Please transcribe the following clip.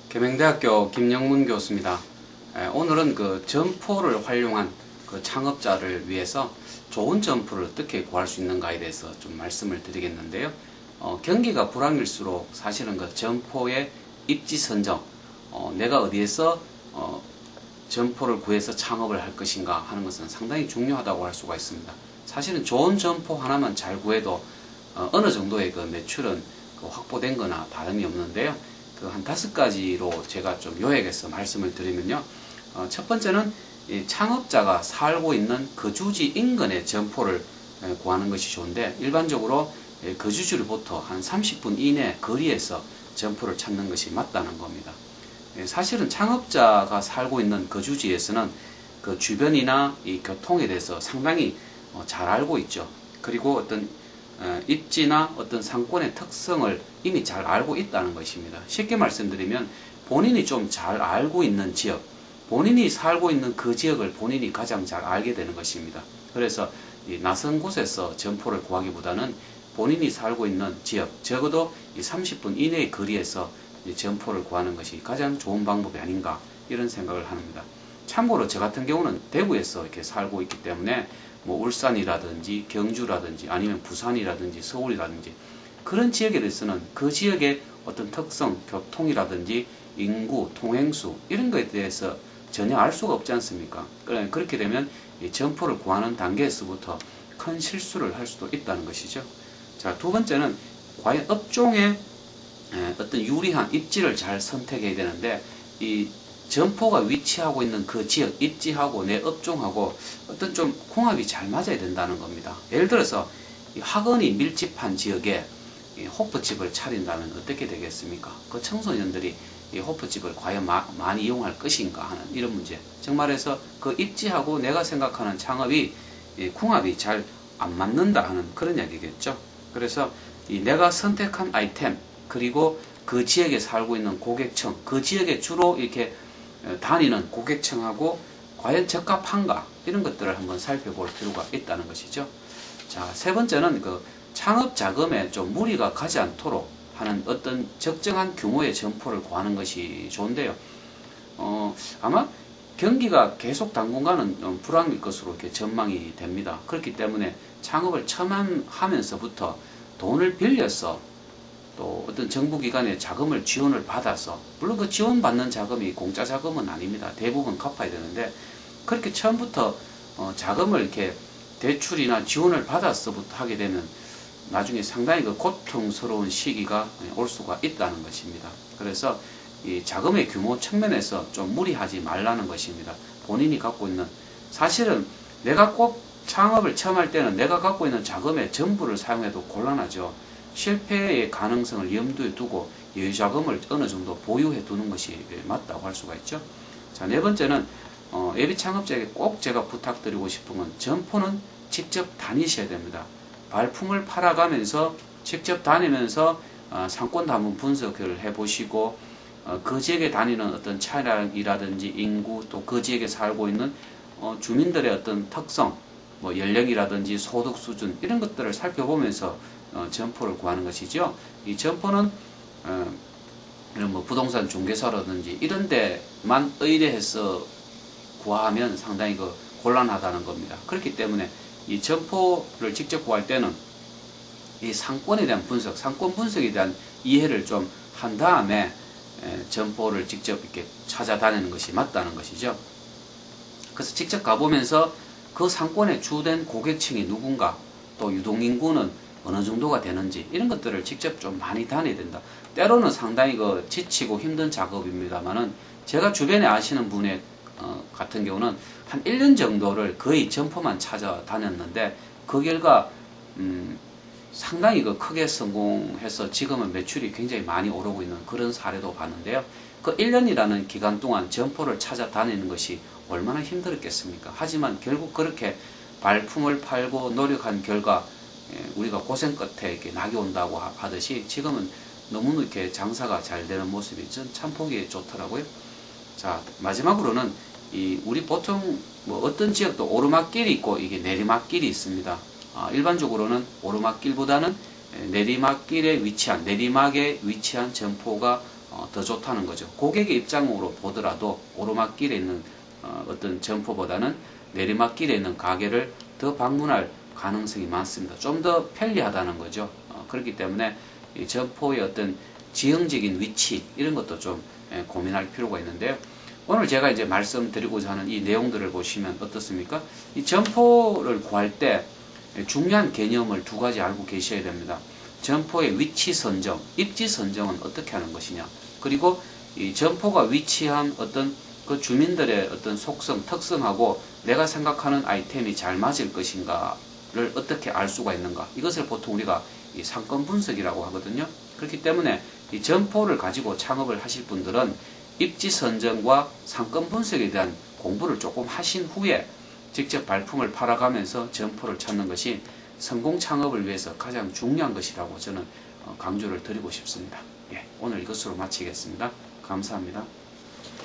계명대학교 김영문 교수입니다. 오늘은 그 점포를 활용한 그 창업자를 위해서 좋은 점포를 어떻게 구할 수 있는가에 대해서 좀 말씀을 드리겠는데요. 경기가 불황일수록 사실은 그 점포의 입지 선정, 내가 어디에서 점포를 구해서 창업을 할 것인가 하는 것은 상당히 중요하다고 할 수가 있습니다. 사실은 좋은 점포 하나만 잘 구해도 어느 정도의 그 매출은 확보된 거나 다름이 없는데요. 그 한 5가지로 제가 좀 요약해서 말씀을 드리면요. 첫 번째는 이 창업자가 살고 있는 거주지 인근의 점포를 구하는 것이 좋은데, 일반적으로 거주지로부터 한 30분 이내 거리에서 점포를 찾는 것이 맞다는 겁니다. 사실은 창업자가 살고 있는 거주지에서는 그 주변이나 이 교통에 대해서 상당히 잘 알고 있죠. 그리고 어떤 입지나 어떤 상권의 특성을 이미 잘 알고 있다는 것입니다. 쉽게 말씀드리면 본인이 좀 잘 알고 있는 지역, 본인이 살고 있는 그 지역을 본인이 가장 잘 알게 되는 것입니다. 그래서 이 낯선 곳에서 점포를 구하기보다는 본인이 살고 있는 지역, 적어도 이 30분 이내의 거리에서 이 점포를 구하는 것이 가장 좋은 방법이 아닌가, 이런 생각을 합니다. 참고로 저 같은 경우는 대구에서 이렇게 살고 있기 때문에 뭐 울산이라든지 경주라든지 아니면 부산이라든지 서울이라든지 그런 지역에 대해서는 그 지역의 어떤 특성, 교통이라든지 인구, 통행수 이런 것에 대해서 전혀 알 수가 없지 않습니까? 그렇게 되면 이 점포를 구하는 단계에서부터 큰 실수를 할 수도 있다는 것이죠. 자, 두 번째는 과연 업종의 어떤 유리한 입지를 잘 선택해야 되는데, 이 점포가 위치하고 있는 그 지역 입지하고 내 업종하고 어떤 좀 궁합이 잘 맞아야 된다는 겁니다. 예를 들어서 이 학원이 밀집한 지역에 호프집을 차린다면 어떻게 되겠습니까? 그 청소년들이 이 호프집을 과연 많이 이용할 것인가 하는 이런 문제. 정말해서 그 입지하고 내가 생각하는 창업이 궁합이 잘 안 맞는다 하는 그런 이야기겠죠. 그래서 이 내가 선택한 아이템, 그리고 그 지역에 살고 있는 고객층, 그 지역에 주로 이렇게 다니는 고객층하고 과연 적합한가, 이런 것들을 한번 살펴볼 필요가 있다는 것이죠. 자, 세 번째는 그 창업 자금에 좀 무리가 가지 않도록 하는 어떤 적정한 규모의 점포를 구하는 것이 좋은데요. 아마 경기가 계속 당분간은 불황일 것으로 이렇게 전망이 됩니다. 그렇기 때문에 창업을 처음 하면서부터 돈을 빌려서 또 어떤 정부기관의 자금을 지원을 받아서, 물론 그 지원받는 자금이 공짜 자금은 아닙니다. 대부분 갚아야 되는데, 그렇게 처음부터 자금을 이렇게 대출이나 지원을 받아서부터 하게 되면 나중에 상당히 그 고통스러운 시기가 올 수가 있다는 것입니다. 그래서 이 자금의 규모 측면에서 좀 무리하지 말라는 것입니다. 본인이 갖고 있는, 사실은 내가 꼭 창업을 처음 할 때는 내가 갖고 있는 자금의 전부를 사용해도 곤란하죠. 실패의 가능성을 염두에 두고 여유자금을 어느 정도 보유해 두는 것이 맞다고 할 수가 있죠. 자, 네 번째는 예비 창업자에게 꼭 제가 부탁드리고 싶은 건, 점포는 직접 다니셔야 됩니다. 발품을 팔아가면서 직접 다니면서 상권도 한번 분석을 해보시고, 그 지역에 다니는 어떤 차량이라든지 인구, 또 그 지역에 살고 있는 주민들의 어떤 특성, 뭐 연령이라든지 소득 수준, 이런 것들을 살펴보면서 점포를 구하는 것이죠. 이 점포는 이런 뭐 부동산 중개사라든지 이런 데만 의뢰해서 구하면 상당히 그 곤란하다는 겁니다. 그렇기 때문에 이 점포를 직접 구할 때는 이 상권에 대한 분석, 상권 분석에 대한 이해를 좀 한 다음에 점포를 직접 이렇게 찾아다니는 것이 맞다는 것이죠. 그래서 직접 가보면서 그 상권의 주된 고객층이 누군가, 또 유동인구는 어느 정도가 되는지, 이런 것들을 직접 좀 많이 다녀야 된다. 때로는 상당히 그 지치고 힘든 작업입니다만은, 제가 주변에 아시는 분의 같은 경우는 한 1년 정도를 거의 점포만 찾아다녔는데, 그 결과 상당히 그 크게 성공해서 지금은 매출이 굉장히 많이 오르고 있는 그런 사례도 봤는데요. 그 1년이라는 기간 동안 점포를 찾아다니는 것이 얼마나 힘들었겠습니까? 하지만 결국 그렇게 발품을 팔고 노력한 결과 우리가 고생 끝에 이렇게 낙이 온다고 하듯이 지금은 너무 이렇게 장사가 잘 되는 모습이 참 보기 좋더라고요. 자, 마지막으로는 우리 보통 뭐 어떤 지역도 오르막길이 있고 이게 내리막길이 있습니다. 일반적으로는 오르막길보다는 내리막에 위치한 점포가 더 좋다는 거죠. 고객의 입장으로 보더라도 오르막길에 있는 어떤 점포보다는 내리막길에 있는 가게를 더 방문할 가능성이 많습니다. 좀 더 편리하다는 거죠. 그렇기 때문에 이 점포의 어떤 지형적인 위치 이런 것도 좀 고민할 필요가 있는데요. 오늘 제가 이제 말씀드리고자 하는 이 내용들을 보시면 어떻습니까? 이 점포를 구할 때 중요한 개념을 두 가지 알고 계셔야 됩니다. 점포의 위치 선정, 입지 선정은 어떻게 하는 것이냐, 그리고 이 점포가 위치한 어떤 그 주민들의 어떤 속성, 특성하고 내가 생각하는 아이템이 잘 맞을 것인가를 어떻게 알 수가 있는가, 이것을 보통 우리가 이 상권 분석이라고 하거든요. 그렇기 때문에 이 점포를 가지고 창업을 하실 분들은 입지 선정과 상권 분석에 대한 공부를 조금 하신 후에 직접 발품을 팔아가면서 점포를 찾는 것이 성공 창업을 위해서 가장 중요한 것이라고 저는 강조를 드리고 싶습니다. 예, 오늘 이것으로 마치겠습니다. 감사합니다.